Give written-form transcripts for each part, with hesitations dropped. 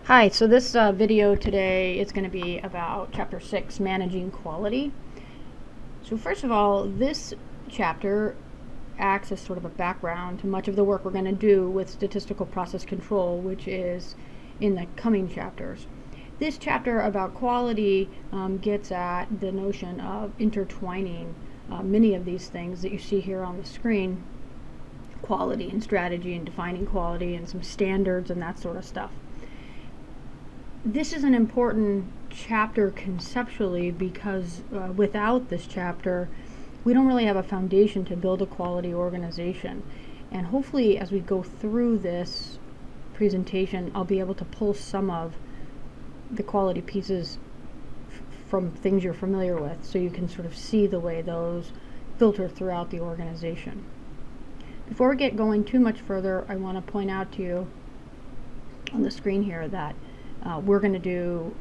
Hi, so this video today is going to be about Chapter 6, Managing Quality. So first of all, this chapter acts as sort of a background to much of the work we're going to do with statistical process control, which is in the coming chapters. This chapter about quality gets at the notion of intertwining many of these things that you see here on the screen, quality and strategy and defining quality and some standards and that sort of stuff. This is an important chapter conceptually because without this chapter, we don't really have a foundation to build a quality organization. And hopefully, as we go through this presentation, I'll be able to pull some of the quality pieces from things you're familiar with, so you can sort of see the way those filter throughout the organization. Before we get going too much further, I want to point out to you on the screen here that we're going to do,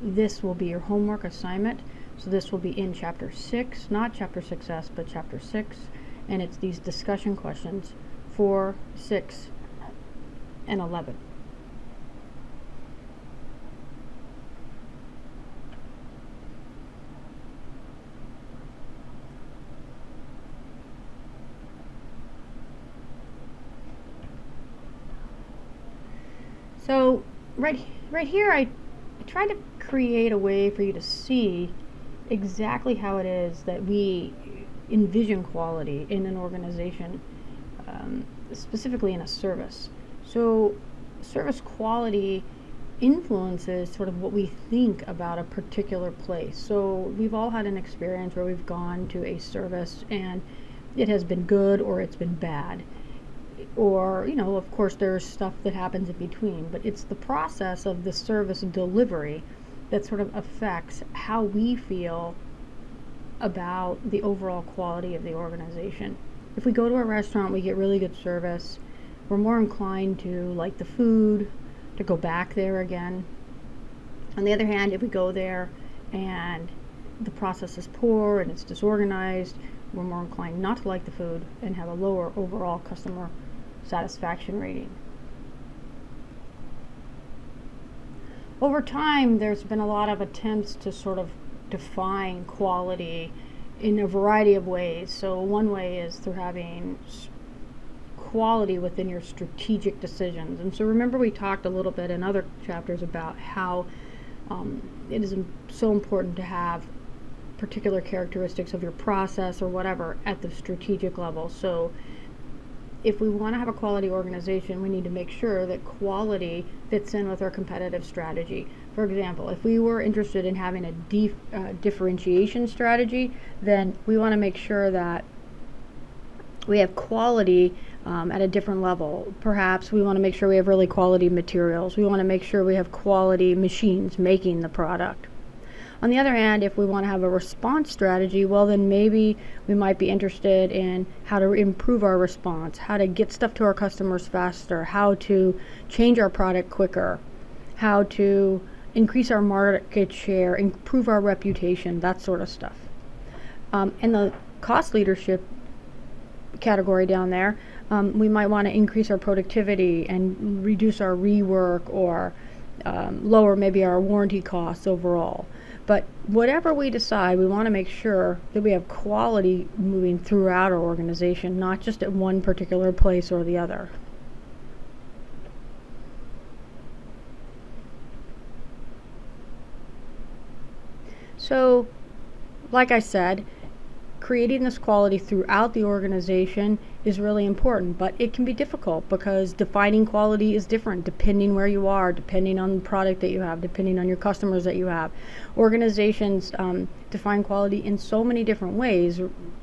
this will be your homework assignment. So this will be in Chapter 6, not Chapter 6S, but Chapter 6. And it's these discussion questions 4, 6, and 11. So right here, I try to create a way for you to see exactly how it is that we envision quality in an organization, specifically in a service. So service quality influences sort of what we think about a particular place. So we've all had an experience where we've gone to a service and it has been good or it's been bad. Or, you know, of course there's stuff that happens in between, but it's the process of the service delivery that sort of affects how we feel about the overall quality of the organization. If we go to a restaurant, we get really good service, we're more inclined to like the food, to go back there again. On the other hand, if we go there and the process is poor and it's disorganized, we're more inclined not to like the food and have a lower overall customer satisfaction rating. Over time, there's been a lot of attempts to sort of define quality in a variety of ways. So one way is through having quality within your strategic decisions. And so remember, we talked a little bit in other chapters about how it is so important to have particular characteristics of your process or whatever at the strategic level. So if we want to have a quality organization, we need to make sure that quality fits in with our competitive strategy. For example, if we were interested in having a differentiation strategy, then we want to make sure that we have quality at a different level. Perhaps we want to make sure we have really quality materials. We want to make sure we have quality machines making the product. On the other hand, if we want to have a response strategy, well, then maybe we might be interested in how to improve our response, how to get stuff to our customers faster, how to change our product quicker, how to increase our market share, improve our reputation, that sort of stuff. In the cost leadership category down there, we might want to increase our productivity and reduce our rework, or lower maybe our warranty costs overall. But whatever we decide, we want to make sure that we have quality moving throughout our organization, not just at one particular place or the other. So, like I said, creating this quality throughout the organization is really important, but it can be difficult because defining quality is different depending where you are, depending on the product that you have, depending on your customers that you have. Organizations define quality in so many different ways.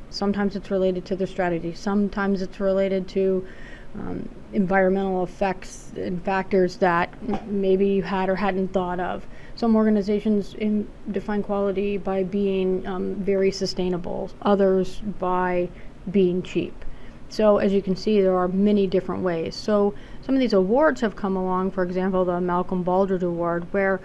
Sometimes it's related to their strategy, sometimes it's related to environmental effects and factors that maybe you had or hadn't thought of. Some organizations define quality by being very sustainable, others by being cheap. So as you can see, there are many different ways. So some of these awards have come along, for example, the Malcolm Baldrige Award, where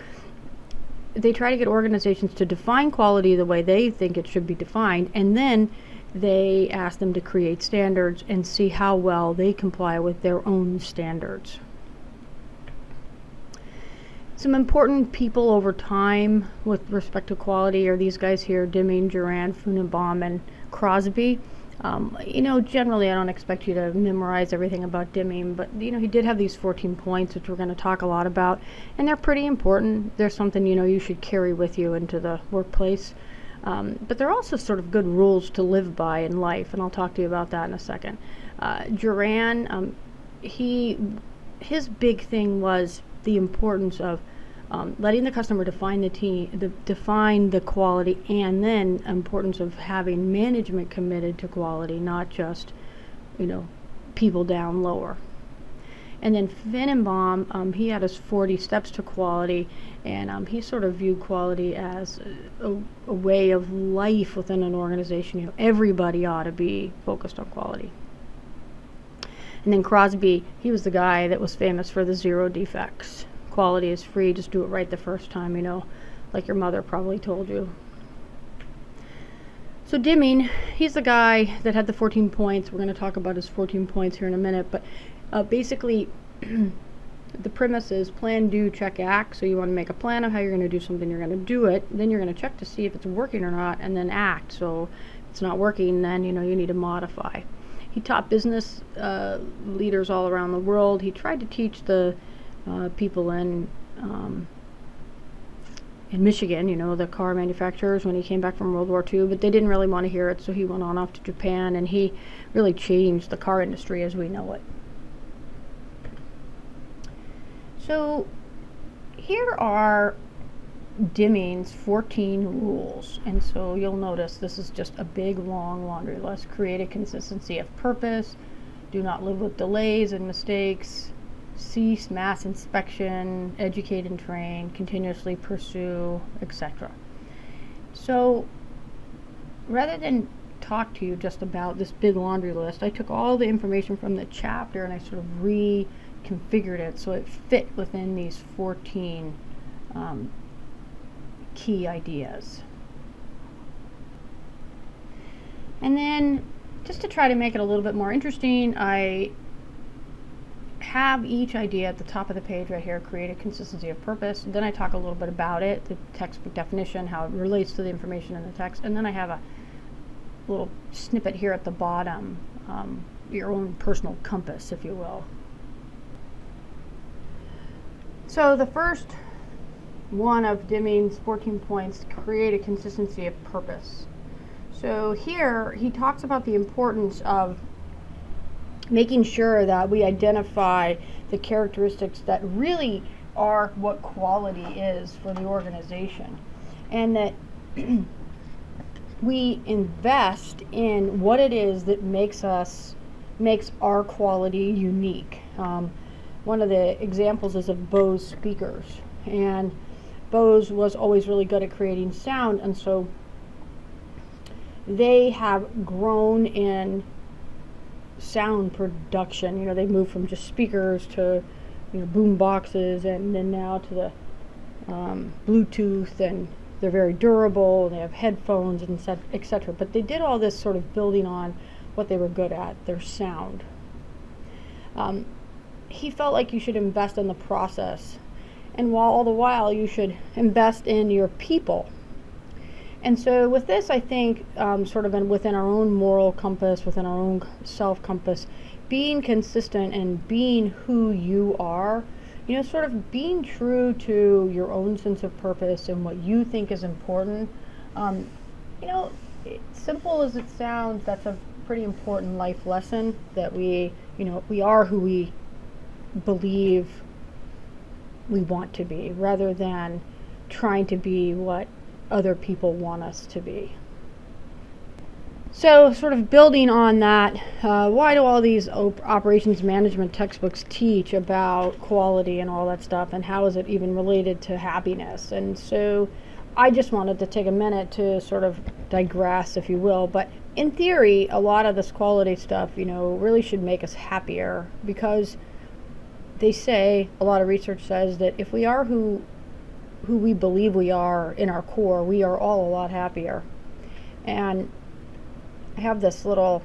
they try to get organizations to define quality the way they think it should be defined, and then they ask them to create standards and see how well they comply with their own standards. Some important people over time with respect to quality are these guys here: Deming, Duran, Funenbaum, and Crosby. Generally I don't expect you to memorize everything about Deming, but he did have these 14 points, which we're going to talk a lot about, and they're pretty important. They're something you should carry with you into the workplace. But they're also sort of good rules to live by in life, and I'll talk to you about that in a second. Duran, his big thing was the importance of letting the customer define the quality, and then importance of having management committed to quality, not just people down lower. And then Funenbaum, he had his 40 steps to quality, and he sort of viewed quality as a way of life within an organization. Everybody ought to be focused on quality. And then Crosby, he was the guy that was famous for the 0 defects. Quality is free, just do it right the first time, like your mother probably told you. So Deming, he's the guy that had the 14 points. We're going to talk about his 14 points here in a minute, but basically the premise is plan, do, check, act. So you want to make a plan of how you're going to do something, you're going to do it, then you're going to check to see if it's working or not, and then act. So if it's not working, then you need to modify. He taught business leaders all around the world. He tried to teach the people in Michigan, the car manufacturers, when he came back from World War II, but they didn't really want to hear it, so he went on off to Japan, and he really changed the car industry as we know it. So here are Deming's 14 rules, and so you'll notice this is just a big long laundry list. Create a consistency of purpose, do not live with delays and mistakes, cease mass inspection, educate and train, continuously pursue, etc. So rather than talk to you just about this big laundry list, I took all the information from the chapter and I sort of reconfigured it so it fit within these 14 key ideas. And then just to try to make it a little bit more interesting, I have each idea at the top of the page right here: create a consistency of purpose. Then I talk a little bit about it, the textbook definition, how it relates to the information in the text, and then I have a little snippet here at the bottom, your own personal compass, if you will. So the first one of Deming's 14 points: create a consistency of purpose. So here he talks about the importance of making sure that we identify the characteristics that really are what quality is for the organization, and that we invest in what it is that makes our quality unique. One of the examples is of Bose speakers, and Bose was always really good at creating sound, and so they have grown in sound production. They've moved from just speakers to boom boxes, and then now to the Bluetooth, and they're very durable, and they have headphones and etc. But they did all this sort of building on what they were good at, their sound. He felt like you should invest in the process, and all the while you should invest in your people. And so with this, I think sort of within our own moral compass, within our own self compass, being consistent and being who you are, sort of being true to your own sense of purpose and what you think is important. Simple as it sounds, that's a pretty important life lesson, that we are who we believe we want to be, rather than trying to be what other people want us to be. So sort of building on that, why do all these operations management textbooks teach about quality and all that stuff, and how is it even related to happiness? And so I just wanted to take a minute to sort of digress, if you will, but in theory a lot of this quality stuff really should make us happier, because they say, a lot of research says, that if we are who we believe we are in our core, we are all a lot happier. And I have this little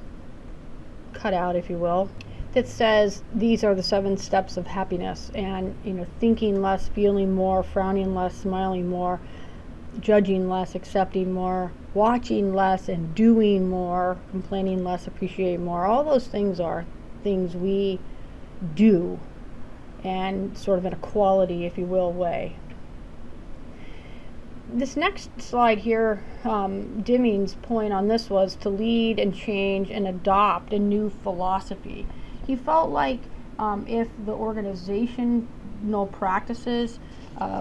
cutout, if you will. that says these are the 7 steps of happiness, and thinking less, feeling more, frowning less, smiling more, judging less, accepting more, watching less, and doing more, complaining less, appreciating more. All those things are things we do, and sort of in a quality, if you will, way. This next slide here, Deming's point on this was to lead and change and adopt a new philosophy. He felt like if the organizational practices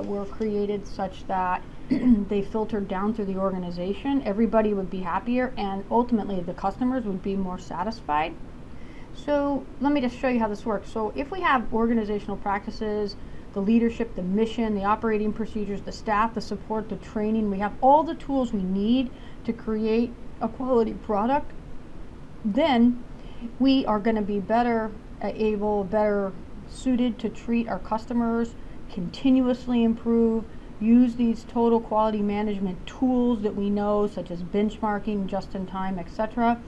were created such that they filtered down through the organization, everybody would be happier, and ultimately the customers would be more satisfied. So let me just show you how this works. So if we have organizational practices, the leadership, the mission, the operating procedures, the staff, the support, the training, we have all the tools we need to create a quality product, then we are going to be better suited to treat our customers, continuously improve, use these total quality management tools that we know, such as benchmarking, just-in-time, etc.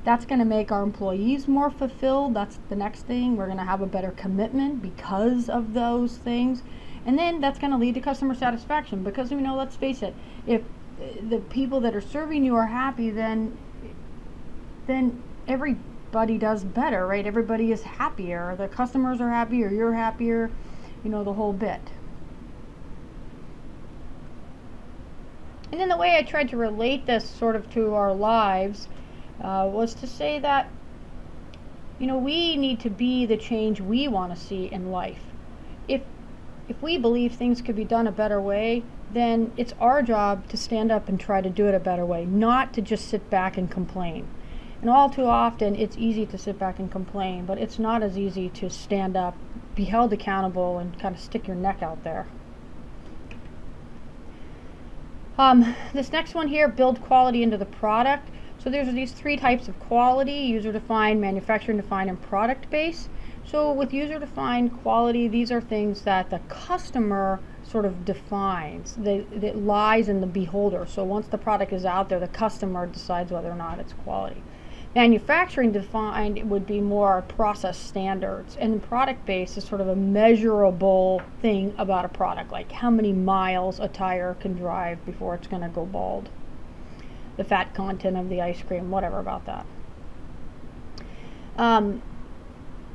That's going to make our employees more fulfilled. That's the next thing. We're going to have a better commitment because of those things. And then that's going to lead to customer satisfaction, because let's face it, if the people that are serving you are happy, then everybody does better, right? Everybody is happier. The customers are happier, you're happier, the whole bit. And then the way I tried to relate this sort of to our lives was to say that, we need to be the change we want to see in life. If we believe things could be done a better way, then it's our job to stand up and try to do it a better way, not to just sit back and complain. And all too often, it's easy to sit back and complain, but it's not as easy to stand up, be held accountable, and kind of stick your neck out there. This next one here, build quality into the product. So there's these 3 types of quality: user-defined, manufacturer-defined, and product-based. So with user-defined quality, these are things that the customer sort of defines. That lies in the beholder. So once the product is out there, the customer decides whether or not it's quality. Manufacturing defined would be more process standards, and product-based is sort of a measurable thing about a product, like how many miles a tire can drive before it's going to go bald, the fat content of the ice cream, whatever about that.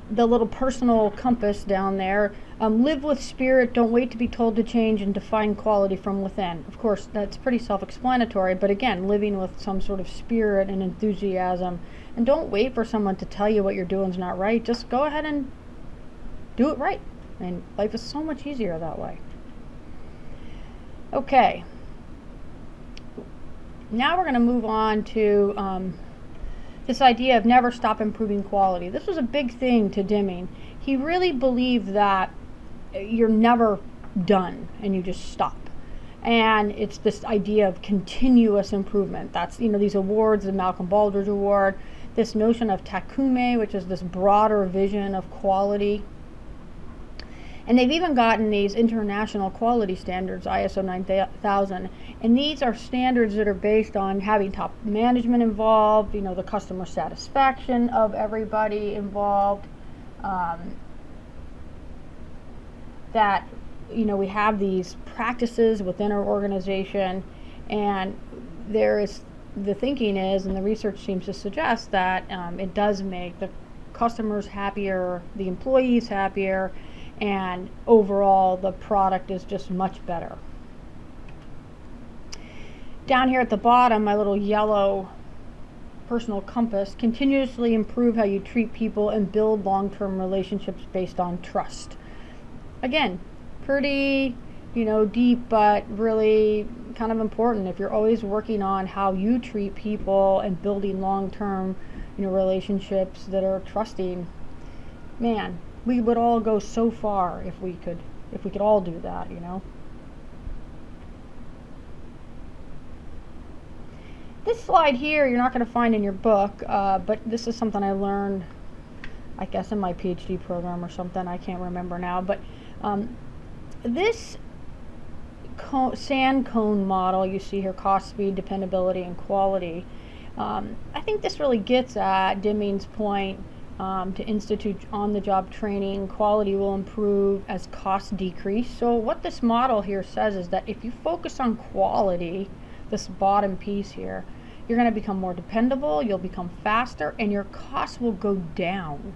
The little personal compass down there, live with spirit, don't wait to be told to change, and define quality from within. Of course, that's pretty self-explanatory, but again, living with some sort of spirit and enthusiasm, and don't wait for someone to tell you what you're doing is not right. Just go ahead and do it right, and life is so much easier that way. Okay, now we're going to move on to this idea of never stop improving quality. This was a big thing to Deming. He really believed that you're never done and you just stop. And it's this idea of continuous improvement. That's, these awards, the Malcolm Baldrige Award, this notion of takume, which is this broader vision of quality. And they've even gotten these international quality standards, ISO 9000, and these are standards that are based on having top management involved, the customer satisfaction of everybody involved, that, we have these practices within our organization, and the thinking is, and the research seems to suggest that it does make the customers happier, the employees happier, and overall the product is just much better. Down here at the bottom, my little yellow personal compass: continuously improve how you treat people and build long-term relationships based on trust. Again, pretty deep, but really kind of important. If you're always working on how you treat people and building long-term relationships that are trusting, man, we would all go so far if we could all do that, This slide here you're not going to find in your book, but this is something I learned, I guess, in my PhD program or something. I can't remember now, but this sand cone model you see here, cost, speed, dependability, and quality, I think this really gets at Deming's point to institute on-the-job training. Quality will improve as costs decrease. So what this model here says is that if you focus on quality, this bottom piece here, you're going to become more dependable, you'll become faster, and your costs will go down.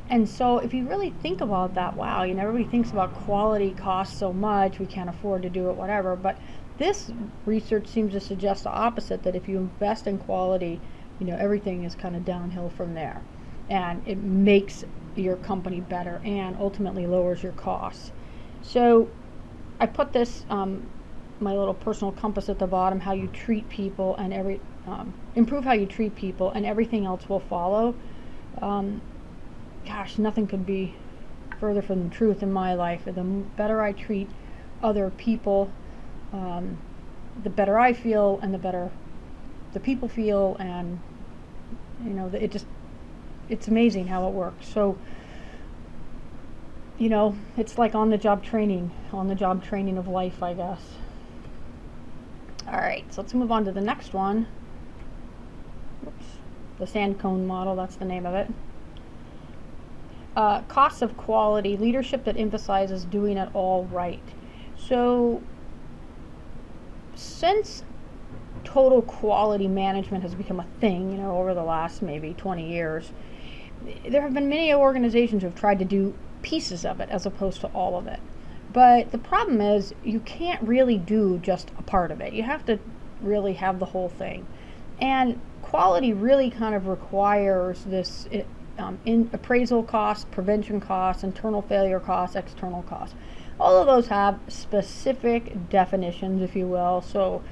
And so if you really think about that, wow, everybody thinks about quality costs so much, we can't afford to do it, whatever. But this research seems to suggest the opposite, that if you invest in quality, everything is kind of downhill from there. And it makes your company better and ultimately lowers your costs. So I put this, my little personal compass at the bottom, how you treat people, and improve how you treat people, and everything else will follow. Gosh, nothing could be further from the truth in my life. The better I treat other people, the better I feel, and the better the people feel, and it's amazing how it works. So it's like on-the-job training of life, I guess. All right, so let's move on to the next one. Oops. The sand cone model, that's the name of it. Costs of quality, leadership that emphasizes doing it all right. So since total quality management has become a thing, over the last maybe 20 years, there have been many organizations who have tried to do pieces of it as opposed to all of it. But the problem is you can't really do just a part of it. You have to really have the whole thing. And quality really kind of requires this in appraisal costs, prevention costs, internal failure costs, external costs. All of those have specific definitions, if you will. So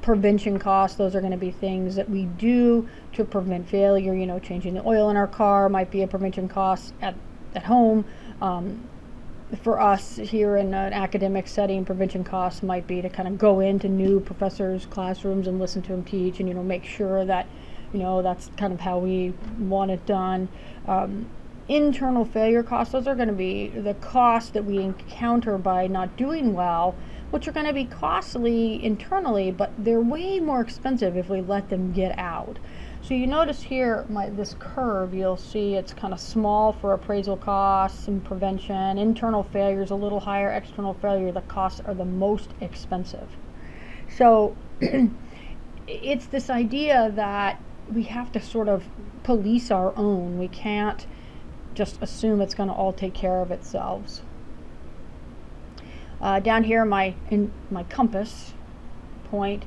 prevention costs, those are going to be things that we do to prevent failure. Changing the oil in our car might be a prevention cost at home. For us here in an academic setting, prevention costs might be to kind of go into new professors' classrooms and listen to them teach, and make sure that that's kind of how we want it done. Internal failure costs, those are going to be the costs that we encounter by not doing well, which are going to be costly internally, but they're way more expensive if we let them get out. So you notice here, this curve, you'll see it's kind of small for appraisal costs and prevention. Internal failure is a little higher. External failure, the costs are the most expensive. So it's this idea that we have to sort of police our own. We can't just assume it's going to all take care of itself. Down here, my compass point,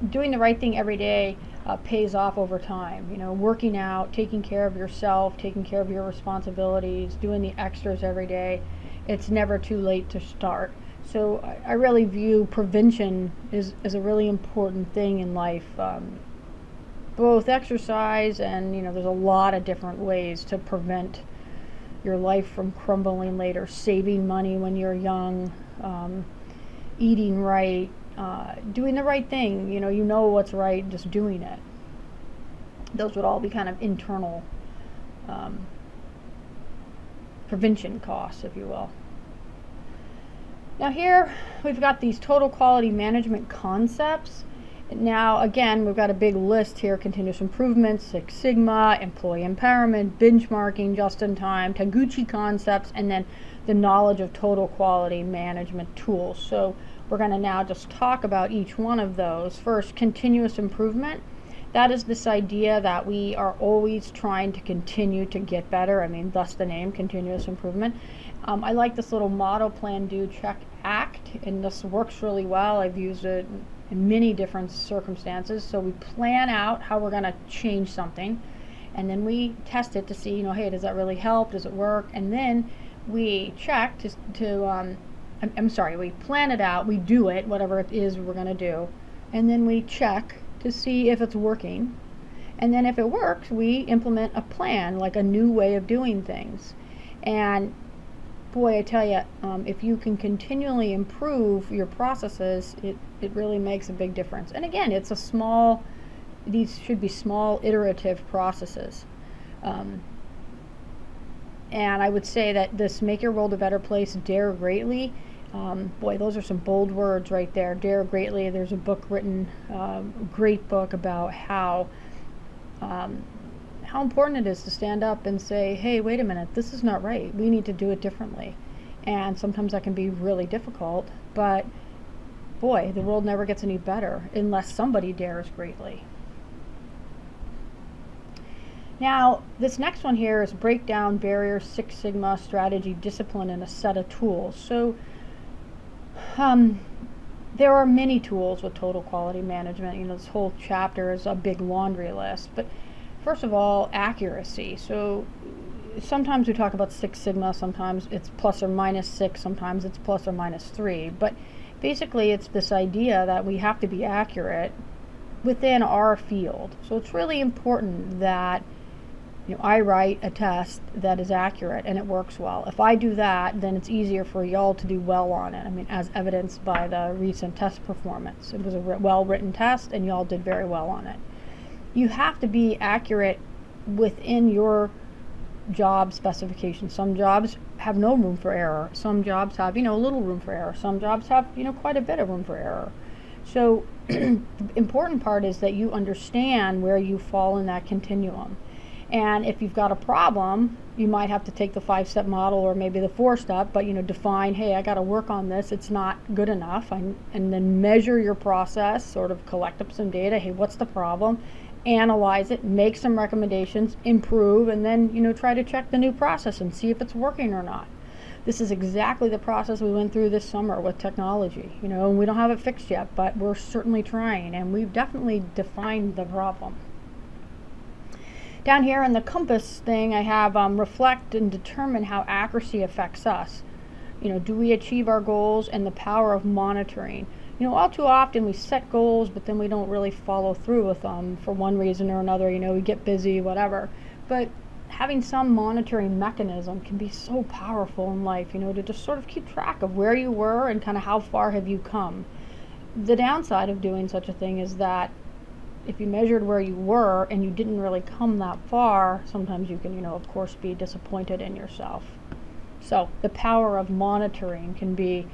doing the right thing every day pays off over time. Working out, taking care of yourself, taking care of your responsibilities, doing the extras every day. It's never too late to start. So I really view prevention as a really important thing in life. Both exercise and, there's a lot of different ways to prevent your life from crumbling later. Saving money when you're young, eating right, doing the right thing. You know what's right, just doing it. Those would all be kind of internal prevention costs, if you will. Now here we've got these total quality management concepts. Now again, we've got a big list here: continuous improvement, Six Sigma, employee empowerment, benchmarking, just-in-time, Taguchi concepts, and then the knowledge of total quality management tools. So we're going to now just talk about each one of those. First, continuous improvement. That is this idea that we are always trying to continue to get better. Thus the name, continuous improvement. I like this little motto: plan, do, check, act, and this works really well. I've used it in many different circumstances. So we plan out how we're going to change something, and then we test it to see, hey, does that really help? Does it work? And then we check we plan it out, we do it, whatever it is we're going to do, and then we check to see if it's working. And then if it works, we implement a plan, like a new way of doing things. And boy, I tell you, if you can continually improve your processes, it really makes a big difference. And again, these should be small iterative processes. And I would say that this make your world a better place, dare greatly. Boy, those are some bold words right there. Dare greatly. There's a book written, a great book about how how important it is to stand up and say, hey, wait a minute, this is not right. We need to do it differently. And sometimes that can be really difficult, but boy, the world never gets any better unless somebody dares greatly. Now, this next one here is break down barriers, Six Sigma, strategy, discipline, and a set of tools. So there are many tools with total quality management. This whole chapter is a big laundry list. But first of all, accuracy. So sometimes we talk about Six Sigma, sometimes it's plus or minus 6, sometimes it's plus or minus 3. But basically, it's this idea that we have to be accurate within our field. So it's really important that I write a test that is accurate and it works well. If I do that, then it's easier for y'all to do well on it. I mean, as evidenced by the recent test performance. It was a well-written test and y'all did very well on it. You have to be accurate within your job specification. Some jobs have no room for error. Some jobs have, a little room for error. Some jobs have, quite a bit of room for error. So the important part is that you understand where you fall in that continuum. And if you've got a problem, you might have to take the 5-step model or maybe the 4-step, but define, hey, I got to work on this. It's not good enough. And then measure your process, sort of collect up some data. Hey, what's the problem? Analyze it, make some recommendations, improve, and then try to check the new process and see if it's working or not. This is exactly the process we went through this summer with technology. And we don't have it fixed yet, but we're certainly trying, and we've definitely defined the problem. Down here in the compass thing, I have reflect and determine how accuracy affects us. Do we achieve our goals, and the power of monitoring. All too often we set goals, but then we don't really follow through with them for one reason or another. We get busy, whatever. But having some monitoring mechanism can be so powerful in life, to just sort of keep track of where you were and kind of how far have you come. The downside of doing such a thing is that if you measured where you were and you didn't really come that far, sometimes you can, of course, be disappointed in yourself. So the power of monitoring can be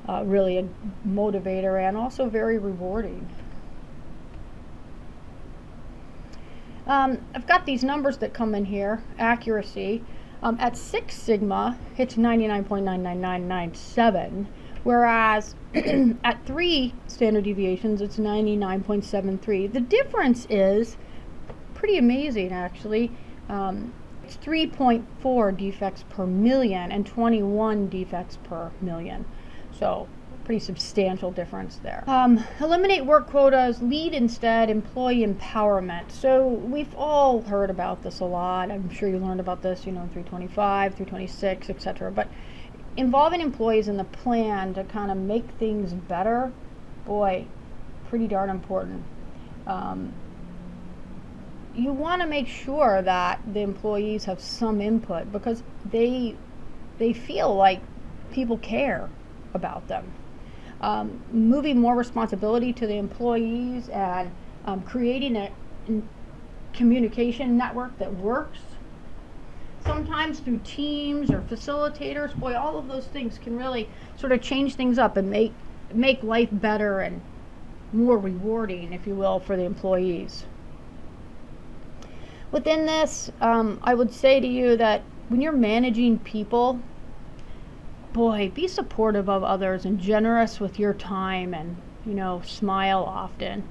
really a motivator and also very rewarding. I've got these numbers that come in here. Accuracy. At 6 Sigma, it's 99.99997, whereas at 3 standard deviations, it's 99.73. The difference is pretty amazing, actually. It's 3.4 defects per million and 21 defects per million. So pretty substantial difference there. Eliminate work quotas, lead instead, employee empowerment. So we've all heard about this a lot. I'm sure you learned about this, 325, 326, etc. But involving employees in the plan to kind of make things better, boy, pretty darn important. You want to make sure that the employees have some input because they feel like people care about them. Moving more responsibility to the employees and creating a communication network that works. Sometimes through teams or facilitators, boy, all of those things can really sort of change things up and make life better and more rewarding, if you will, for the employees. Within this, I would say to you that when you're managing people, boy, be supportive of others and generous with your time and, smile often.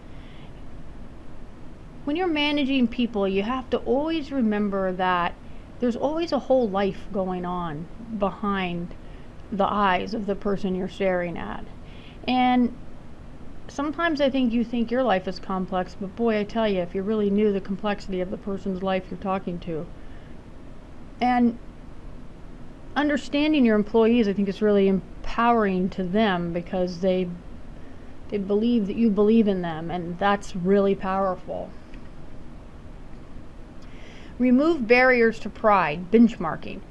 When you're managing people, you have to always remember that there's always a whole life going on behind the eyes of the person you're staring at. And sometimes I think you think your life is complex, but boy, I tell you, if you really knew the complexity of the person's life you're talking to. And understanding your employees, I think, is really empowering to them because they believe that you believe in them, and that's really powerful. Remove barriers to pride, benchmarking.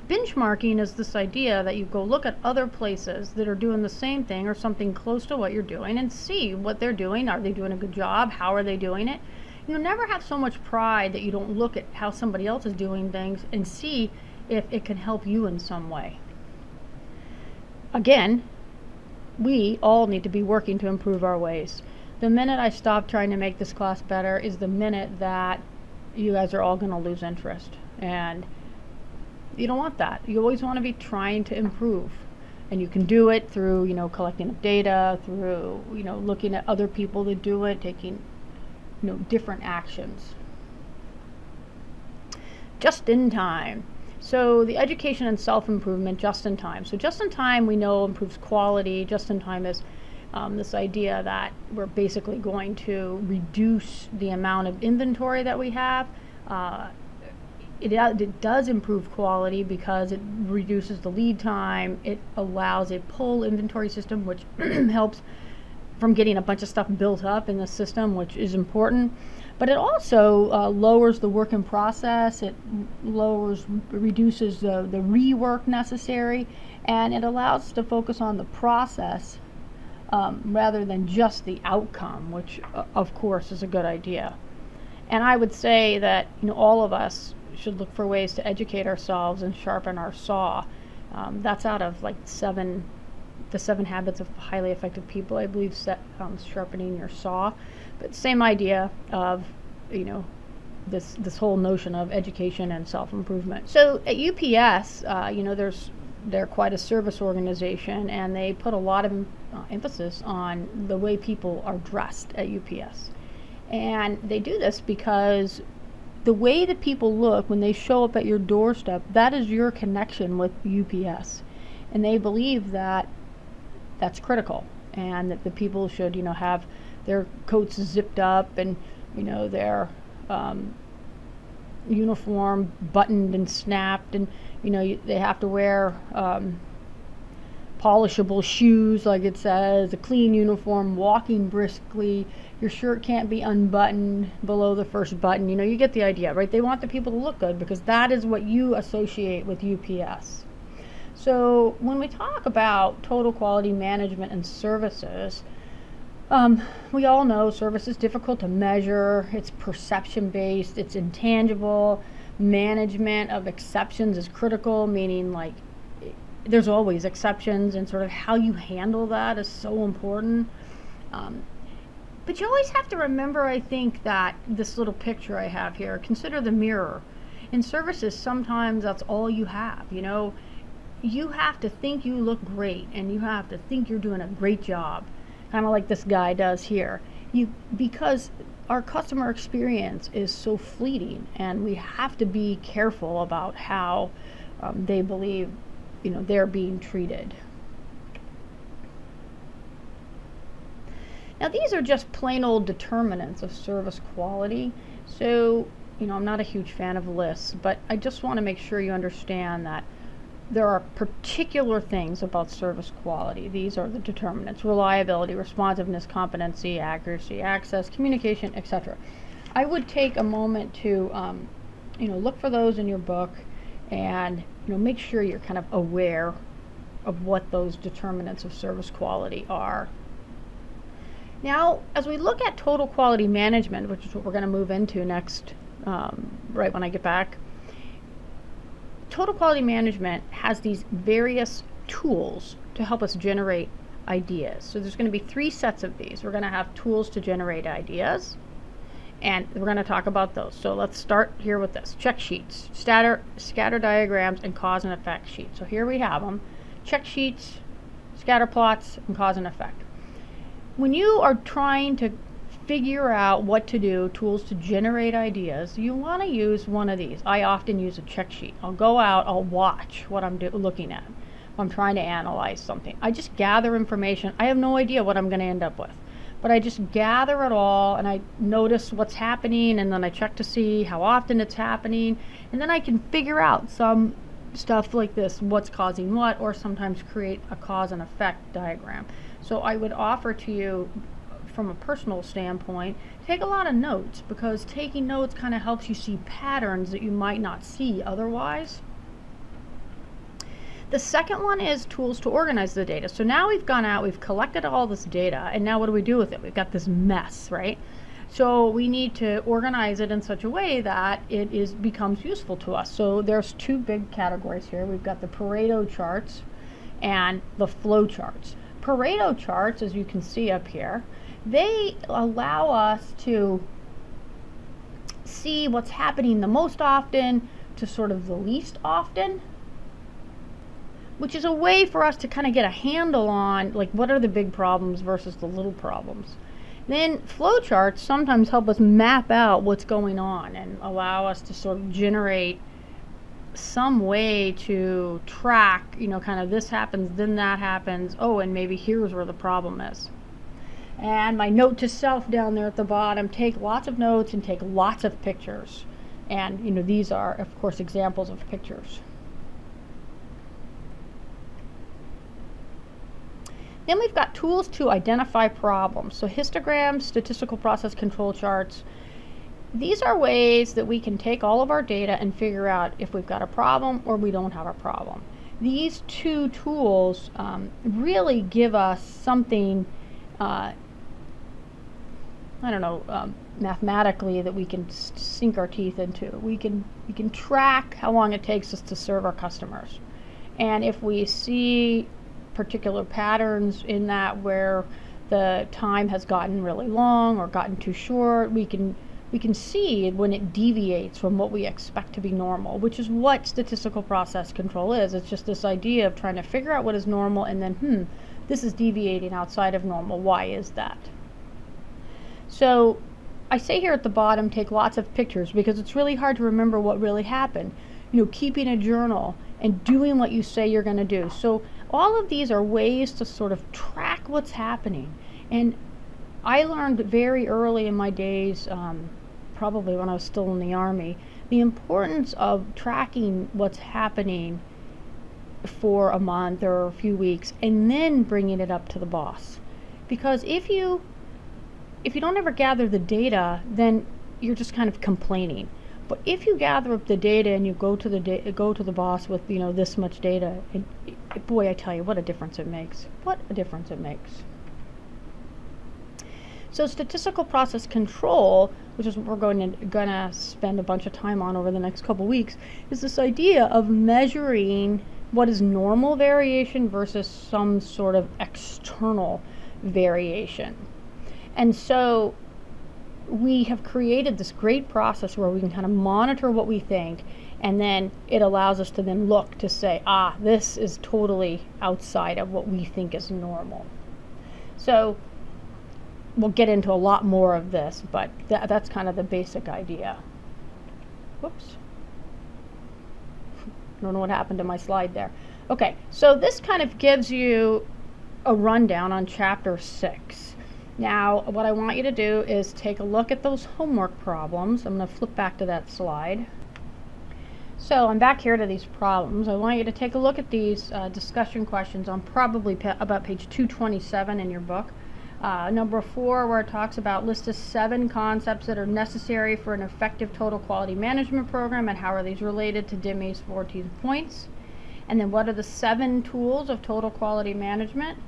Benchmarking is this idea that you go look at other places that are doing the same thing or something close to what you're doing and see what they're doing. Are they doing a good job? How are they doing it? Never have so much pride that you don't look at how somebody else is doing things and see if it can help you in some way. Again, we all need to be working to improve our ways. The minute I stop trying to make this class better is the minute that you guys are all going to lose interest. And you don't want that. You always want to be trying to improve. And you can do it through, collecting data, through, looking at other people that do it, taking, different actions. Just in time. So the education and self-improvement just in time. So just in time we know improves quality. Just in time is this idea that we're basically going to reduce the amount of inventory that we have. It does improve quality because it reduces the lead time. It allows a pull inventory system, which helps from getting a bunch of stuff built up in the system, which is important. But it also lowers the work in process. It reduces the rework necessary, and it allows us to focus on the process rather than just the outcome, which of course is a good idea. And I would say that all of us should look for ways to educate ourselves and sharpen our saw. That's out of like the 7 habits of highly effective people, I believe, sharpening your saw. But same idea of this whole notion of education and self-improvement. So at UPS, they're quite a service organization, and they put a lot of emphasis on the way people are dressed at UPS. And they do this because the way that people look when they show up at your doorstep, that is your connection with UPS. And they believe that that's critical, and that the people should, have their coats zipped up, and, their uniform buttoned and snapped, and, they have to wear polishable shoes, like it says, a clean uniform, walking briskly. Your shirt can't be unbuttoned below the first button. You get the idea, right? They want the people to look good because that is what you associate with UPS. So when we talk about total quality management and services, we all know service is difficult to measure. It's perception based. It's intangible. Management of exceptions is critical, meaning like there's always exceptions, and sort of how you handle that is so important. But you always have to remember, I think, that this little picture I have here, consider the mirror. In services, sometimes that's all you have. You have to think you look great, and you have to think you're doing a great job, kind of like this guy does here. Because our customer experience is so fleeting, and we have to be careful about how they believe they're being treated. Now these are just plain old determinants of service quality. So, I'm not a huge fan of lists, but I just want to make sure you understand that there are particular things about service quality. These are the determinants: reliability, responsiveness, competency, accuracy, access, communication, etc. I would take a moment to look for those in your book, and make sure you're kind of aware of what those determinants of service quality are. Now, as we look at total quality management, which is what we're going to move into next, right when I get back, total quality management has these various tools to help us generate ideas. So there's going to be 3 sets of these. We're going to have tools to generate ideas, and we're going to talk about those. So let's start here with this. Check sheets, scatter diagrams, and cause and effect sheets. So here we have them: check sheets, scatter plots, and cause and effect. When you are trying to figure out what to do, tools to generate ideas, you want to use one of these. I often use a check sheet. I'll go out, I'll watch what I'm looking at. I'm trying to analyze something. I just gather information. I have no idea what I'm going to end up with, but I just gather it all, and I notice what's happening, and then I check to see how often it's happening, and then I can figure out some stuff like this, what's causing what, or sometimes create a cause and effect diagram. So I would offer to you, from a personal standpoint, take a lot of notes, because taking notes kind of helps you see patterns that you might not see otherwise. The second one is tools to organize the data. So now we've gone out, we've collected all this data, and now what do we do with it? We've got this mess, right? So we need to organize it in such a way that it becomes useful to us. So there's 2 big categories here. We've got the Pareto charts and the flow charts. Pareto charts, as you can see up here, they allow us to see what's happening the most often to sort of the least often, which is a way for us to kind of get a handle on like what are the big problems versus the little problems. Then flowcharts sometimes help us map out what's going on and allow us to sort of generate some way to track, kind of this happens, then that happens, oh, and maybe here's where the problem is. And my note to self down there at the bottom, take lots of notes and take lots of pictures. And these are, of course, examples of pictures. Then we've got tools to identify problems. So histograms, statistical process control charts. These are ways that we can take all of our data and figure out if we've got a problem or we don't have a problem. These two tools really give us something, mathematically that we can sink our teeth into. We can track how long it takes us to serve our customers. And if we see particular patterns in that where the time has gotten really long or gotten too short, we can see when it deviates from what we expect to be normal, which is what statistical process control is. It's just this idea of trying to figure out what is normal and then, this is deviating outside of normal. Why is that? So I say here at the bottom, take lots of pictures because it's really hard to remember what really happened. Keeping a journal and doing what you say you're going to do. So all of these are ways to sort of track what's happening. And I learned very early in my days, probably when I was still in the Army, the importance of tracking what's happening for a month or a few weeks and then bringing it up to the boss. Because if you don't ever gather the data, then you're just kind of complaining. But if you gather up the data and you go to the boss with this much data, boy, I tell you, what a difference it makes. What a difference it makes. So statistical process control, which is what we're gonna spend a bunch of time on over the next couple weeks, is this idea of measuring what is normal variation versus some sort of external variation. And so we have created this great process where we can kind of monitor what we think, and then it allows us to then look to say, this is totally outside of what we think is normal. So we'll get into a lot more of this, but that's kind of the basic idea. Whoops. Don't know what happened to my slide there. Okay, so this kind of gives you a rundown on chapter 6. Now, what I want you to do is take a look at those homework problems. I'm going to flip back to that slide. So I'm back here to these problems. I want you to take a look at these discussion questions on probably about page 227 in your book. Number 4, where it talks about list of 7 concepts that are necessary for an effective total quality management program and how are these related to Dimmy's 14 points. And then what are the 7 tools of total quality management?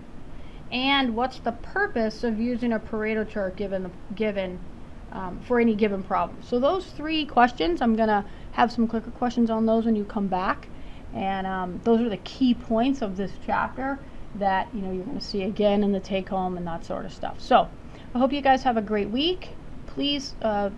And what's the purpose of using a Pareto chart given for any given problem? So those 3 questions, I'm going to have some clicker questions on those when you come back. And those are the key points of this chapter that you're going to see again in the take home and that sort of stuff. So I hope you guys have a great week. Please